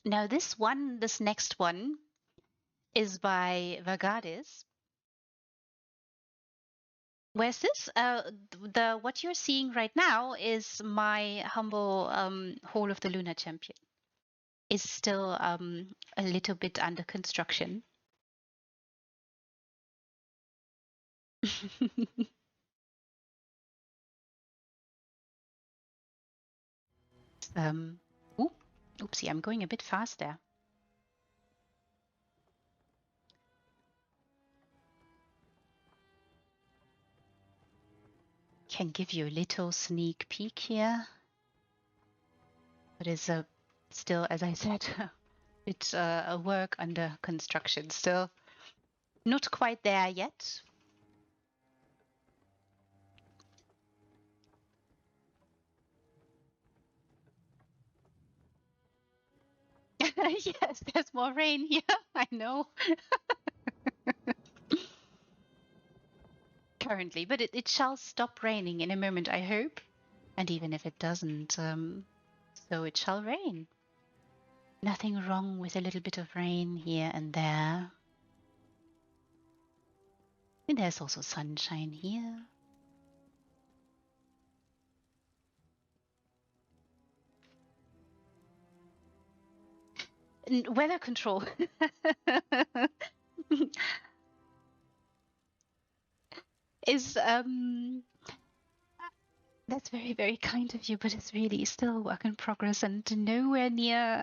Now this next one is by Vargadis. Where's this? The what you're seeing right now is my humble Hall of the Lunar Champion. Is still a little bit under construction. Ooh, oopsie, I'm going a bit fast there. Can give you a little sneak peek here. But it's still, as I said, it's a work under construction. Still not quite there yet. Yes, there's more rain here. I know. Currently, but it shall stop raining in a moment, I hope. And even if it doesn't, so it shall rain. Nothing wrong with a little bit of rain here and there. And there's also sunshine here. Weather control. Is that's very, very kind of you, but it's really still a work in progress and nowhere near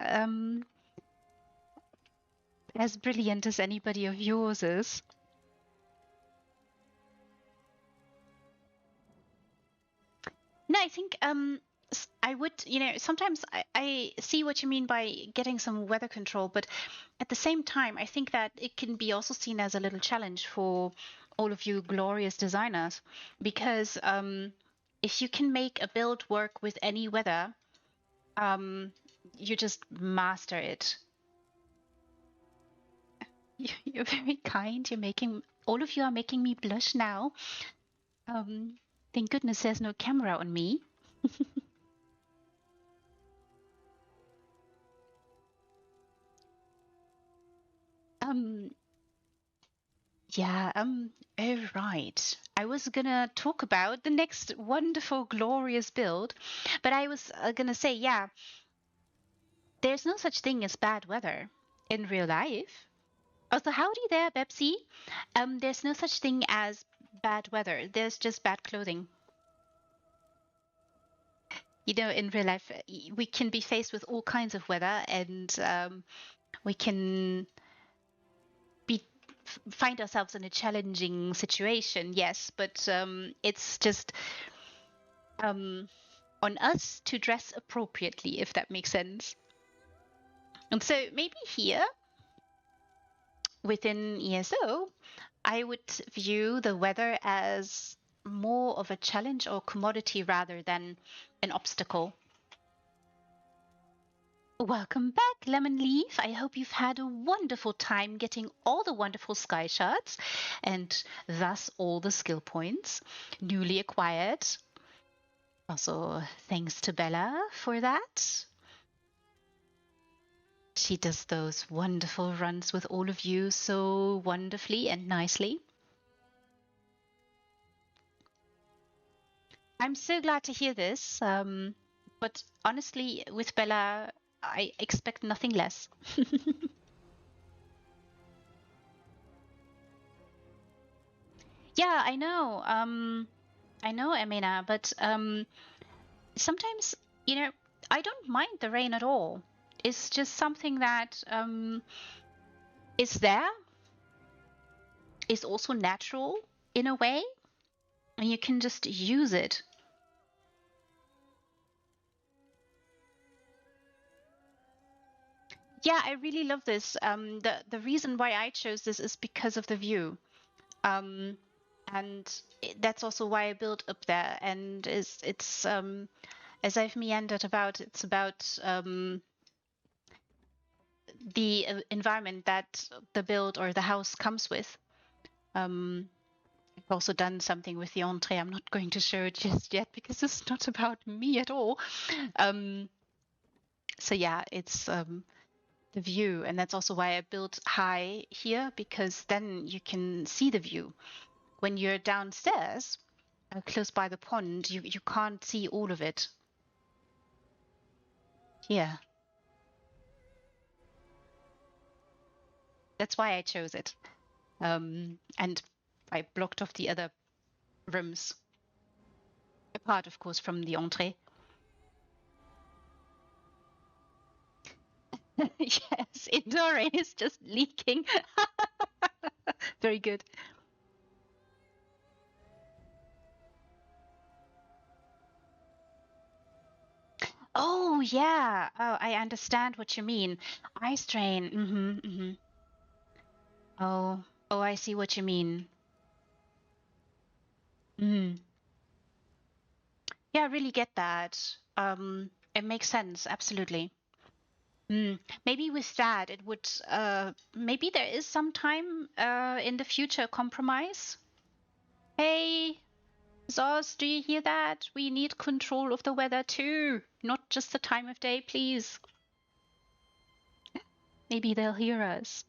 as brilliant as anybody of yours is. No, I think I would, sometimes I see what you mean by getting some weather control, but at the same time, I think that it can be also seen as a little challenge for all of you glorious designers, because if you can make a build work with any weather, you just master it. You're very kind. All of you are making me blush now. Thank goodness there's no camera on me. Yeah, oh right. I was gonna talk about the next wonderful, glorious build, but I was gonna say, yeah, there's no such thing as bad weather in real life. Also, howdy there, Bepsi. There's no such thing as bad weather. There's just bad clothing. In real life, we can be faced with all kinds of weather, and we can find ourselves in a challenging situation, yes, but it's just on us to dress appropriately, if that makes sense. And so maybe here within ESO, I would view the weather as more of a challenge or commodity rather than an obstacle. Welcome back, Lemon Leaf. I hope you've had a wonderful time getting all the wonderful sky shards and thus all the skill points newly acquired. Also, thanks to Bella for that. She does those wonderful runs with all of you so wonderfully and nicely. I'm so glad to hear this. But honestly, with Bella, I expect nothing less. Yeah, I know. I know, Emina, but sometimes, I don't mind the rain at all. It's just something that is there, is also natural in a way, and you can just use it. Yeah, I really love this. The reason why I chose this is because of the view. Um, and that's also why I built up there. And it's as I've meandered about, it's about the environment that the build or the house comes with. I've also done something with the entree. I'm not going to show it just yet because it's not about me at all. Um, so yeah, it's the view, and that's also why I built high here, because then you can see the view. When you're downstairs, close by the pond, you can't see all of it. Yeah, that's why I chose it. And I blocked off the other rooms, apart, of course, from the entree. Yes, indoor rain is just leaking. Very good. Oh, yeah. Oh, I understand what you mean. Eye strain. Oh, oh, I see what you mean. Mm. Yeah, I really get that. It makes sense. Absolutely. Maybe with that, it would, maybe there is some time, in the future compromise. Hey, Zos, do you hear that? We need control of the weather too, not just the time of day, please. Maybe they'll hear us.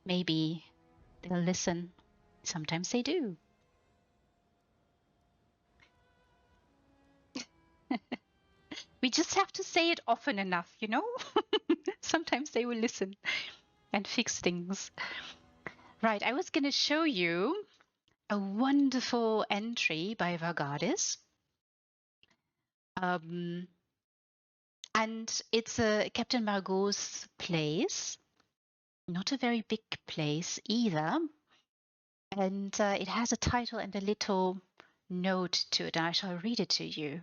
Maybe they'll listen. Sometimes they do. We just have to say it often enough, you know? Sometimes they will listen and fix things. Right, I was going to show you a wonderful entry by Vargadis. And it's a Captain Margauxs place, not a very big place either. And it has a title and a little note to it, and I shall read it to you.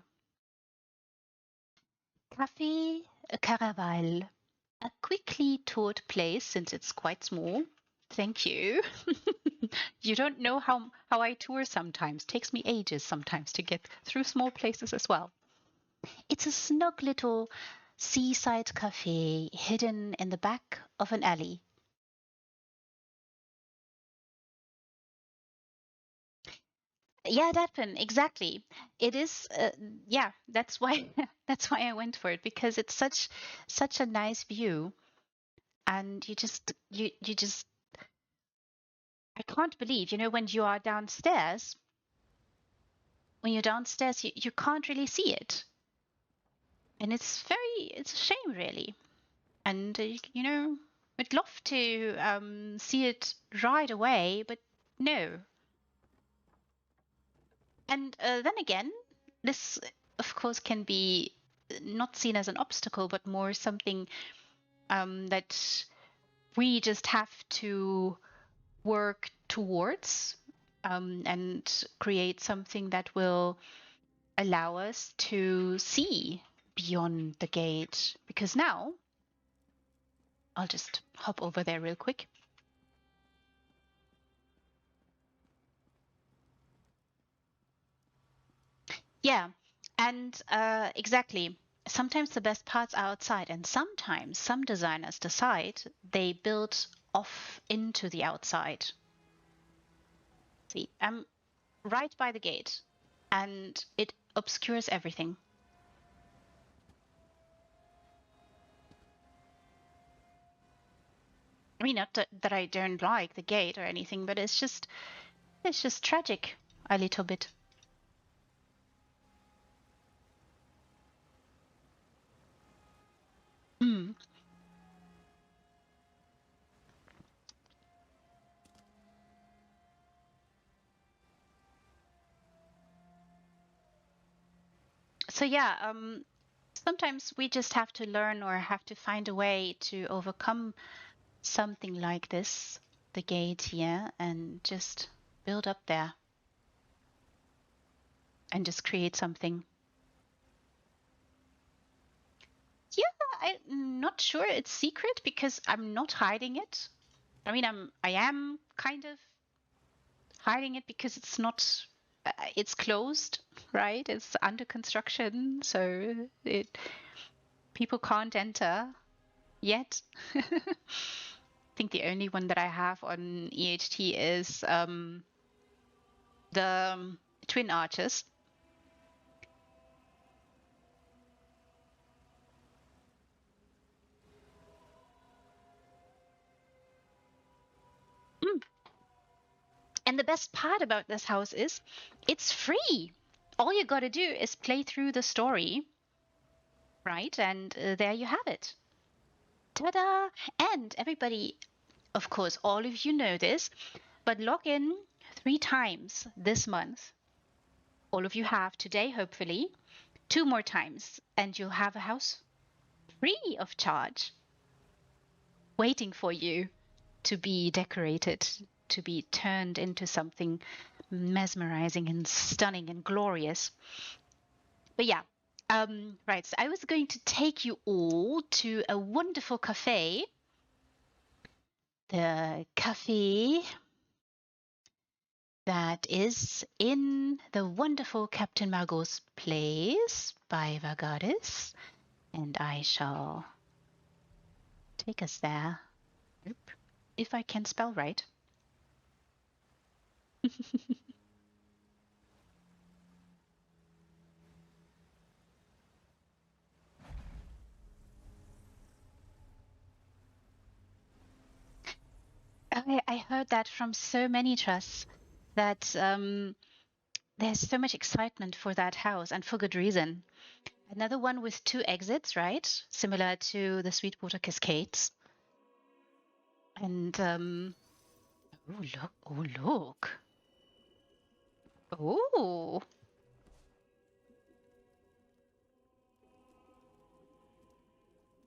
Café Caraval, a quickly toured place since it's quite small. Thank you. You don't know how I tour sometimes. Takes me ages sometimes to get through small places as well. It's a snug little seaside cafe hidden in the back of an alley. Yeah, that one, exactly. It is, yeah, that's why that's why I went for it, because it's such a nice view, and you just I can't believe, when you are downstairs, when you're downstairs, you can't really see it, and it's a shame really, and I'd love to see it right away, but no. And then again, this, of course, can be not seen as an obstacle, but more something that we just have to work towards, and create something that will allow us to see beyond the gate. Because now, I'll just hop over there real quick. Yeah, and exactly. Sometimes the best parts are outside, and sometimes some designers decide they build off into the outside. See, I'm right by the gate, and it obscures everything. I mean, not that I don't like the gate or anything, but it's just tragic a little bit. Mm. So yeah, sometimes we just have to learn or have to find a way to overcome something like this, the gate here, and just build up there and just create something. Yeah, I'm not sure it's secret because I'm not hiding it. I mean, I am kind of hiding it because it's not, it's closed, right? It's under construction, so people can't enter yet. I think the only one that I have on EHT is the Twin Arches. And the best part about this house is it's free. All you got to do is play through the story, right? And there you have it. Ta-da! And everybody, of course, all of you know this, but log in 3 times this month. All of you have today, hopefully, 2 more times, and you'll have a house free of charge, waiting for you to be decorated, to be turned into something mesmerizing and stunning and glorious. But yeah, right. So I was going to take you all to a wonderful cafe. The cafe that is in the wonderful Captain Margauxs Place by Vargadis. And I shall take us there. If I can spell right. I heard that from so many trusts that there's so much excitement for that house, and for good reason. Another one with 2 exits, right? Similar to the Sweetwater Cascades. And oh look! Oh look! Oh!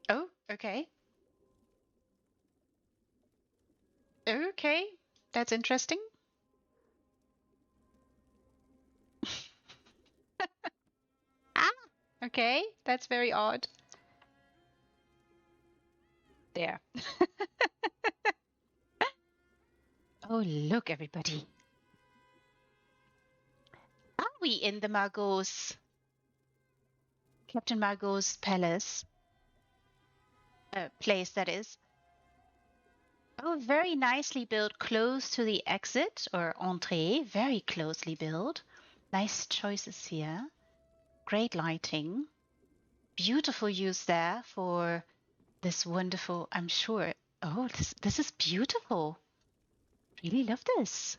Oh, okay. Okay, that's interesting. Ah, okay, that's very odd. There. Oh, look, everybody. Are we in the Margauxs, Captain Margauxs Palace? Place, that is. Oh, very nicely built, close to the exit or entrée. Very closely built. Nice choices here. Great lighting. Beautiful use there for this wonderful, I'm sure. Oh, this is beautiful. Really love this.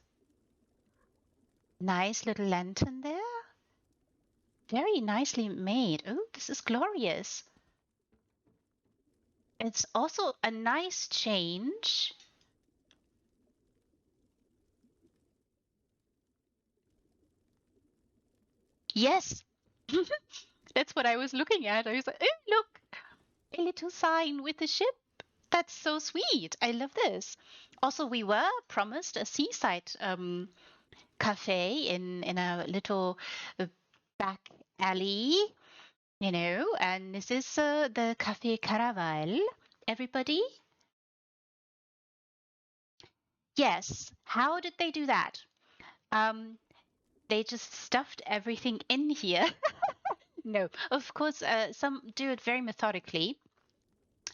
Nice little lantern there. Very nicely made. Oh, this is glorious. It's also a nice change. Yes, that's what I was looking at. I was like, oh, look, a little sign with the ship. That's so sweet. I love this. Also, we were promised a seaside cafe in a little back alley, and this is the Café Caraval. Everybody? Yes. How did they do that? They just stuffed everything in here. No, of course, some do it very methodically.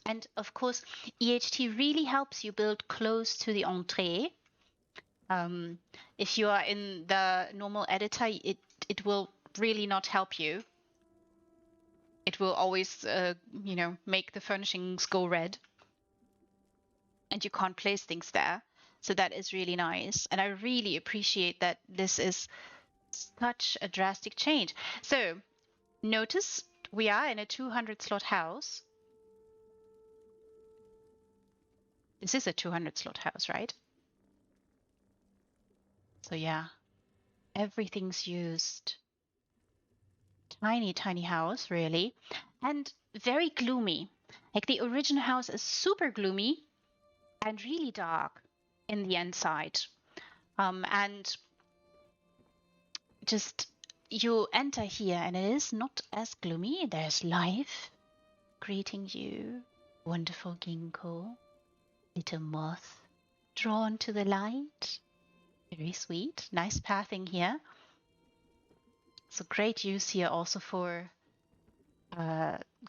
And of course, EHT really helps you build close to the entrée. If you are in the normal editor, it will really not help you. It will always, make the furnishings go red. And you can't place things there. So that is really nice. And I really appreciate that this is such a drastic change. So notice we are in a 200 slot house. This is a 200 slot house, right? So yeah, everything's used. Tiny, tiny house, really. And very gloomy. Like the original house is super gloomy and really dark in the inside. And just you enter here and it is not as gloomy. There's life, greeting you. Wonderful ginkgo. Little moth drawn to the light. Very sweet. Nice pathing here. So great use here also for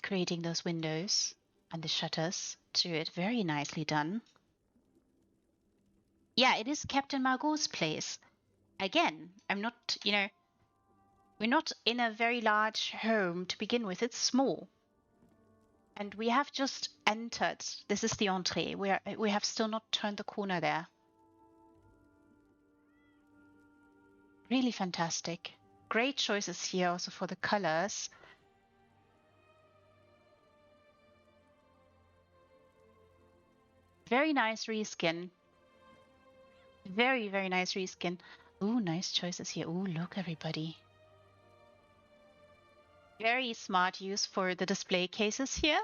creating those windows and the shutters to it. Very nicely done. Yeah, it is Captain Margauxs' place. Again, I'm not, we're not in a very large home to begin with. It's small. And we have just entered. This is the entree. We have still not turned the corner there. Really fantastic. Great choices here also for the colors. Very nice reskin. Very, very nice reskin. Ooh, nice choices here. Ooh, look, everybody. Very smart use for the display cases here.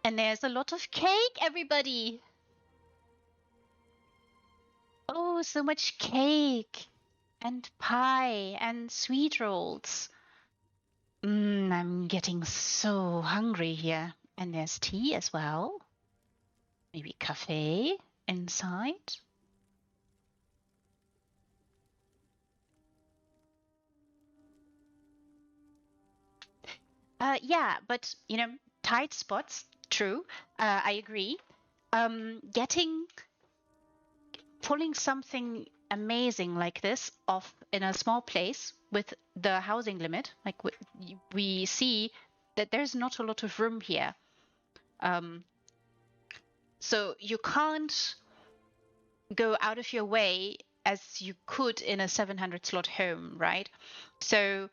And there's a lot of cake, everybody. Oh, so much cake and pie and sweet rolls. I'm getting so hungry here. And there's tea as well. Maybe café inside. Yeah, but tight spots, true. I agree. Pulling something amazing like this off in a small place with the housing limit, like we see that there's not a lot of room here. So you can't go out of your way as you could in a 700 slot home, right? So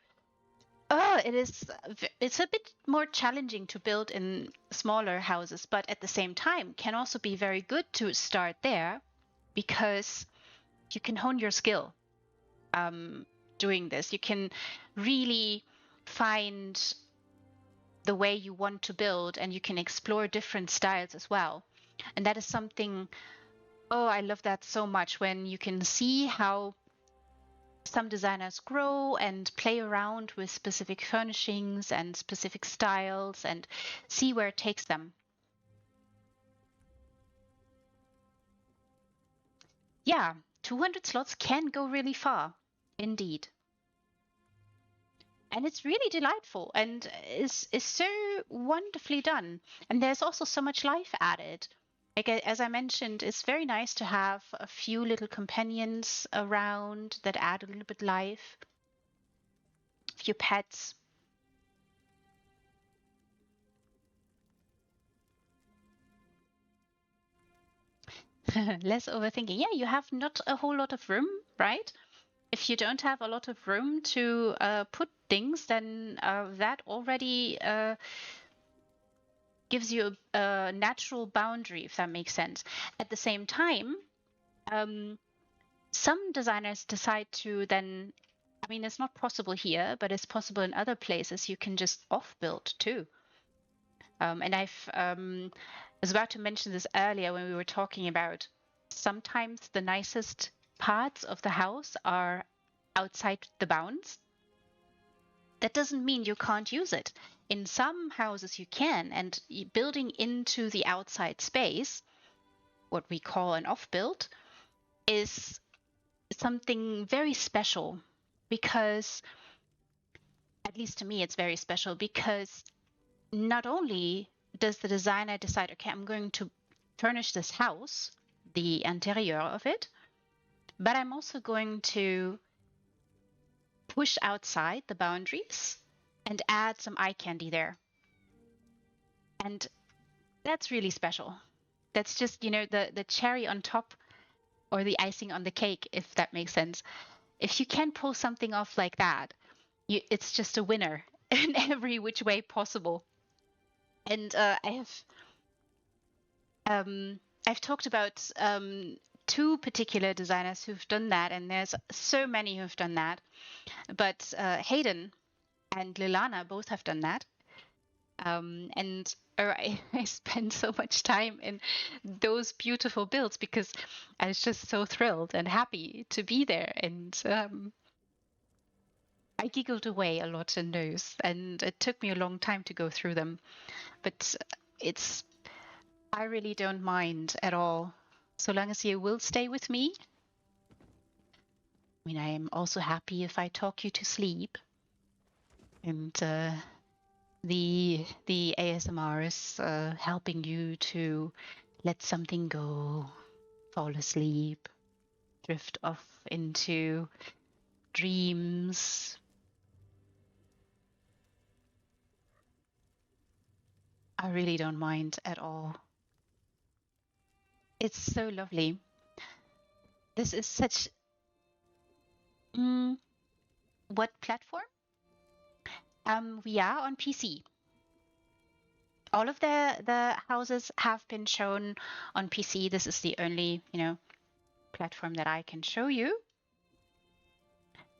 it's a bit more challenging to build in smaller houses, but at the same time can also be very good to start there because you can hone your skill doing this. You can really find the way you want to build and you can explore different styles as well. And that is something, I love that so much when you can see how some designers grow and play around with specific furnishings and specific styles and see where it takes them. Yeah, 200 slots can go really far, indeed. And it's really delightful and is so wonderfully done. And there's also so much life added. Like, as I mentioned, it's very nice to have a few little companions around that add a little bit life. A few pets. Less overthinking. Yeah, you have not a whole lot of room, right? If you don't have a lot of room to put things, then that already gives you a natural boundary, if that makes sense. At the same time, some designers decide to then, it's not possible here, but it's possible in other places. You can just off-build too. And I was about to mention this earlier when we were talking about sometimes the nicest parts of the house are outside the bounds. That doesn't mean you can't use it. In some houses you can, and building into the outside space, what we call an off-build, is something very special because, at least to me, it's very special because not only does the designer decide, okay, I'm going to furnish this house, the interior of it, but I'm also going to push outside the boundaries and add some eye candy there. And that's really special. That's just, the cherry on top or the icing on the cake, if that makes sense. If you can pull something off like that, it's just a winner in every which way possible. And I've talked about two particular designers who've done that, and there's so many who've done that. But Hayden and Lilana both have done that. And I spent so much time in those beautiful builds because I was just so thrilled and happy to be there. And I giggled away a lot in those, and it took me a long time to go through them. But it's, I really don't mind at all. So long as you will stay with me. I mean, I am also happy if I talk you to sleep. And the ASMR is helping you to let something go, fall asleep, drift off into dreams. I really don't mind at all. It's so lovely. This is such. Mm, what platform? We are on PC. All of the houses have been shown on PC. This is the only, platform that I can show you.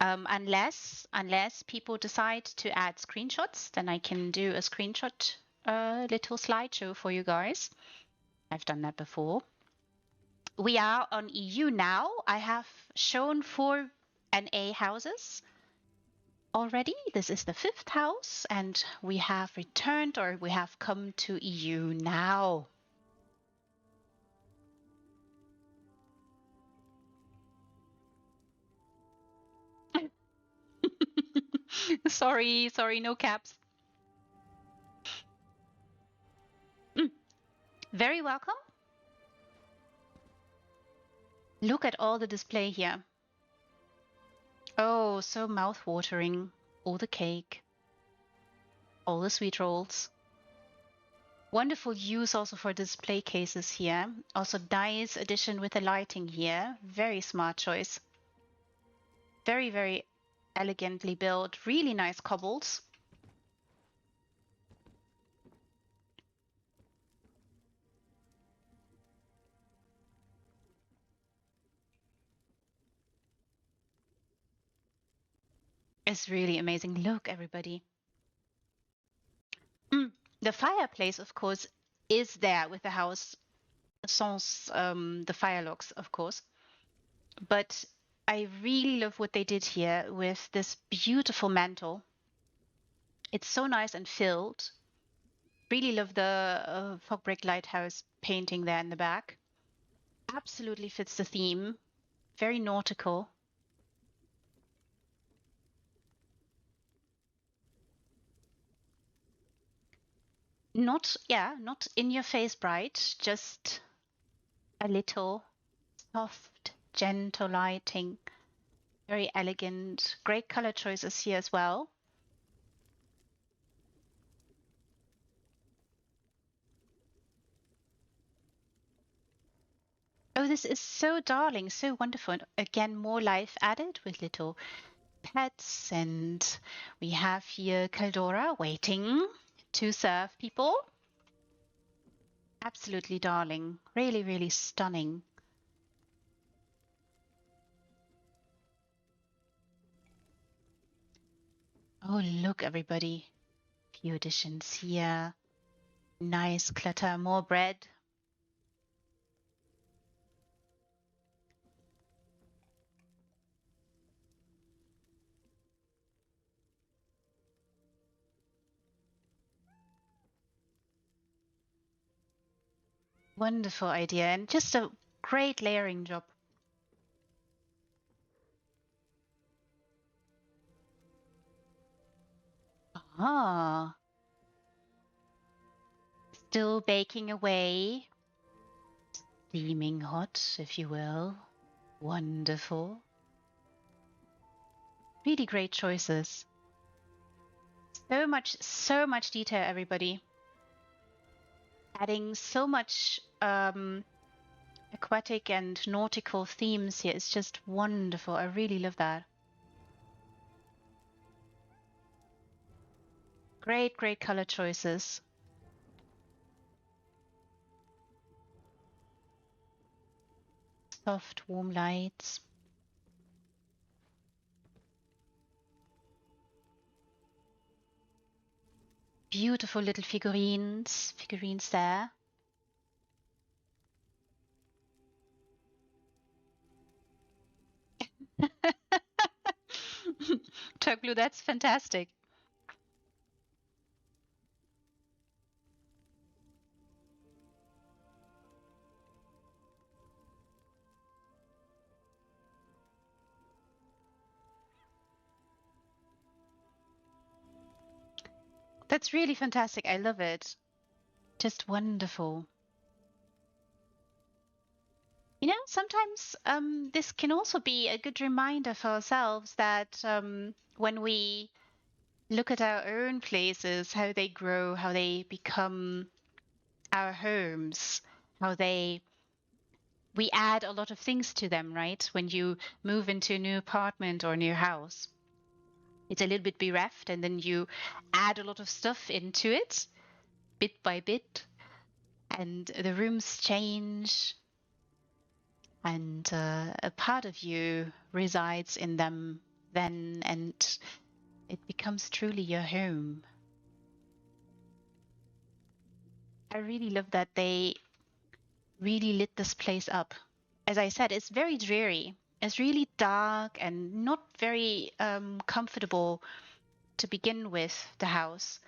Unless people decide to add screenshots, then I can do a screenshot little slideshow for you guys. I've done that before. We are on EU now. I have shown 4 NA houses already. This is the 5th house, and we have returned, or we have come to EU now. Sorry, no caps. Very welcome. Look at all the display here. Oh, so mouth-watering. All the cake. All the sweet rolls. Wonderful use also for display cases here. Also nice addition with the lighting here. Very smart choice. Very, very elegantly built. Really nice cobbles. It's really amazing. Look, everybody. The fireplace, of course, is there with the house, sans the fire logs, of course. But I really love what they did here with this beautiful mantle. It's so nice and filled. Really love the fog brick lighthouse painting there in the back. Absolutely fits the theme. Very nautical. Not in your face bright, just a little soft, gentle lighting. Very elegant. Great color choices here as well. Oh, this is so darling, so wonderful. And again, more life added with little pets. And we have here Caldora waiting to serve people. Absolutely darling. Really, really stunning. Oh, look, everybody. Few additions here. Nice clutter, more bread. Wonderful idea, and just a great layering job. Ah, still baking away. Steaming hot, if you will. Wonderful. Really great choices. So much detail, everybody. Adding so much aquatic and nautical themes here. It's just wonderful. I really love that. Great, great color choices. Soft, warm lights. Beautiful little figurines there. Turk blue, that's fantastic. That's really fantastic. I love it. Just wonderful. You know, sometimes this can also be a good reminder for ourselves that when we look at our own places, how they grow, how they become our homes, how we add a lot of things to them, right? When you move into a new apartment or a new house, it's a little bit bereft, and then you add a lot of stuff into it, bit by bit, and the rooms change, and a part of you resides in them then, and it becomes truly your home. I really love that they really lit this place up. As I said, it's very dreary. It's really dark and not very comfortable to begin with, the house.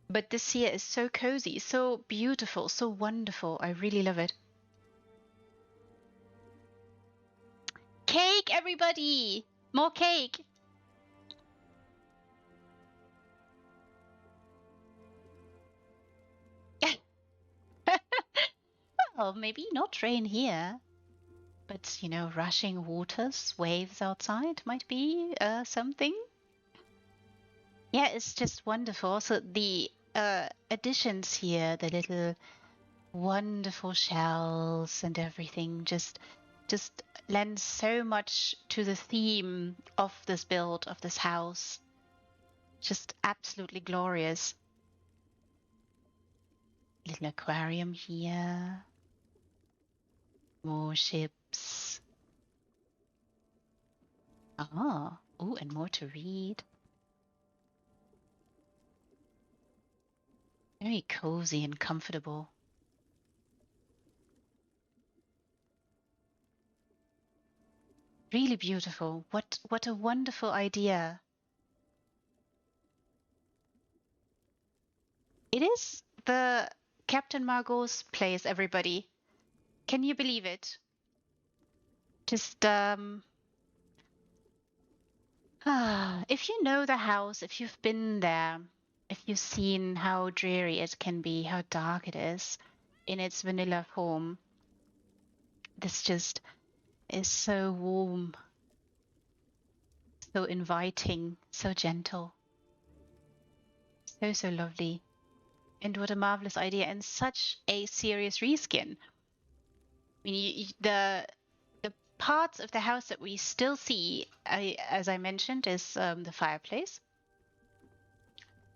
But this here is so cozy, so beautiful, so wonderful. I really love it. Cake, everybody! More cake! Well, maybe not rain here, but you know, rushing waters, waves outside might be something. Yeah, it's just wonderful. So the additions here, the little wonderful shells and everything, just lends so much to the theme of this build, of this house. Just absolutely glorious. Little aquarium here. More ships. Ah, oh, and more to read. Very cozy and comfortable. Really beautiful. What a wonderful idea. It is the Captain Margauxs place, everybody. Can you believe it? Just if you know the house, if you've been there, if you've seen how dreary it can be, how dark it is in its vanilla form, this just is so warm, so inviting, so gentle, so, so lovely. And what a marvelous idea, and such a serious reskin. I mean, the parts of the house that we still see, as I mentioned, is the fireplace,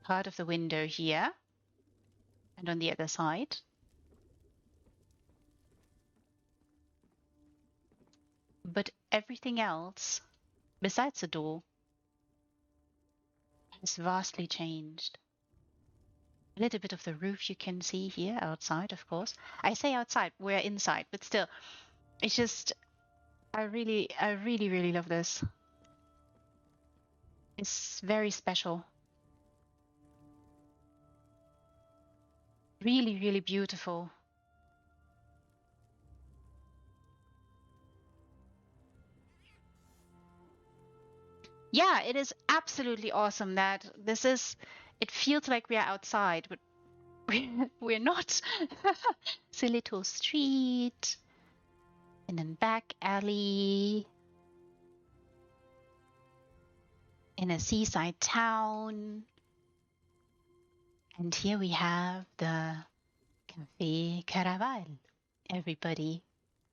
part of the window here, and on the other side. But everything else, besides the door, has vastly changed. A little bit of the roof you can see here outside, of course. I say outside, we're inside, but still, it's just, I really, really love this. It's very special. Really, really beautiful. Yeah, it is absolutely awesome that this is, it feels like we are outside, but we're not. It's a little street, and then back alley, in a seaside town. And here we have the Café Caraval. Everybody,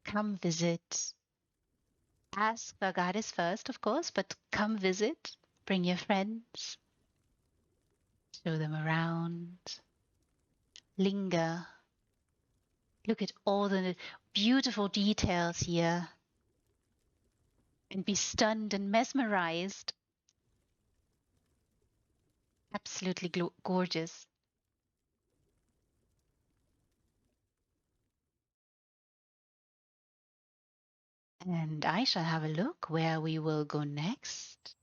come visit. Ask Vargadis first, of course, but come visit. Bring your friends. Show them around. Linger. Look at all the beautiful details here. And be stunned and mesmerized. Absolutely gorgeous. And I shall have a look where we will go next.